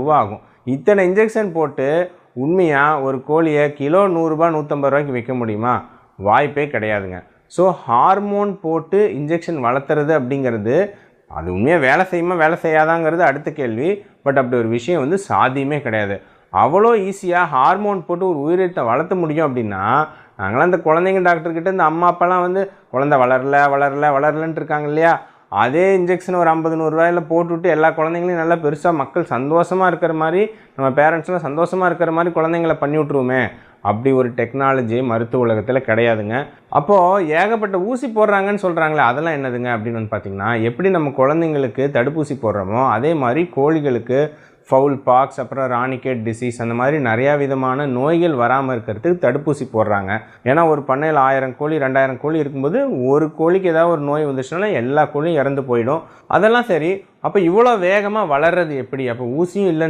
ரூபா ஆகும். இத்தனை இன்ஜெக்ஷன் போட்டு உண்மையாக ஒரு கோழியை கிலோ 100 ரூபா 150 ரூபாய்க்கு விற்க முடியுமா? வாய்ப்பே கிடையாதுங்க. ஸோ ஹார்மோன் போட்டு இன்ஜெக்ஷன் வளர்த்துறது அப்படிங்கிறது அது உண்மையாக வேலை செய்யுமா வேலை செய்யாதாங்கிறது அடுத்த கேள்வி. பட் அப்படி ஒரு விஷயம் வந்து சாத்தியமே கிடையாது. அவ்வளோ ஈஸியாக ஹார்மோன் போட்டு ஒரு உயிரினத்தை வளர்த்த முடியும் அப்படின்னா, நாங்களாம் இந்த குழந்தைங்க டாக்டர்கிட்ட இந்த அம்மா அப்பாலாம் வந்து குழந்தை வளரலன்ட்டு இருக்காங்க இல்லையா? அதே இன்ஜெக்ஷன் ஒரு 50-100 ரூபாயில் போட்டுவிட்டு எல்லா குழந்தைங்களையும் நல்லா பெருசாக மக்கள் சந்தோஷமாக இருக்கிற மாதிரி, நம்ம பேரண்ட்ஸ்லாம் சந்தோஷமாக இருக்கிற மாதிரி குழந்தைங்களை பண்ணி விட்ருவோமே. அப்படி ஒரு டெக்னாலஜி மருத்துவ உலகத்தில் கிடையாதுங்க. அப்போது ஏகப்பட்ட ஊசி போடுறாங்கன்னு சொல்கிறாங்களே, அதெல்லாம் என்னதுங்க அப்படின்னு வந்து பார்த்திங்கன்னா, எப்படி நம்ம குழந்தைங்களுக்கு தடுப்பூசி போடுறோமோ அதே மாதிரி கோழிகளுக்கு ஃபவுல் பாக்ஸ், அப்புறம் ராணிகேட் டிசீஸ், அந்த மாதிரி நிறையா விதமான நோய்கள் வராமல் இருக்கிறதுக்கு தடுப்பூசி போடுறாங்க. ஏன்னா ஒரு பண்ணையில் 1000 கோழி 2000 கோழி இருக்கும்போது ஒரு கோழிக்கு ஏதாவது ஒரு நோய் வந்துச்சுன்னா எல்லா கோழியும் இறந்து போயிடும். அதெல்லாம் சரி, அப்போ இவ்வளோ வேகமாக வளர்றது எப்படி? அப்போ ஊசியும் இல்லைன்னு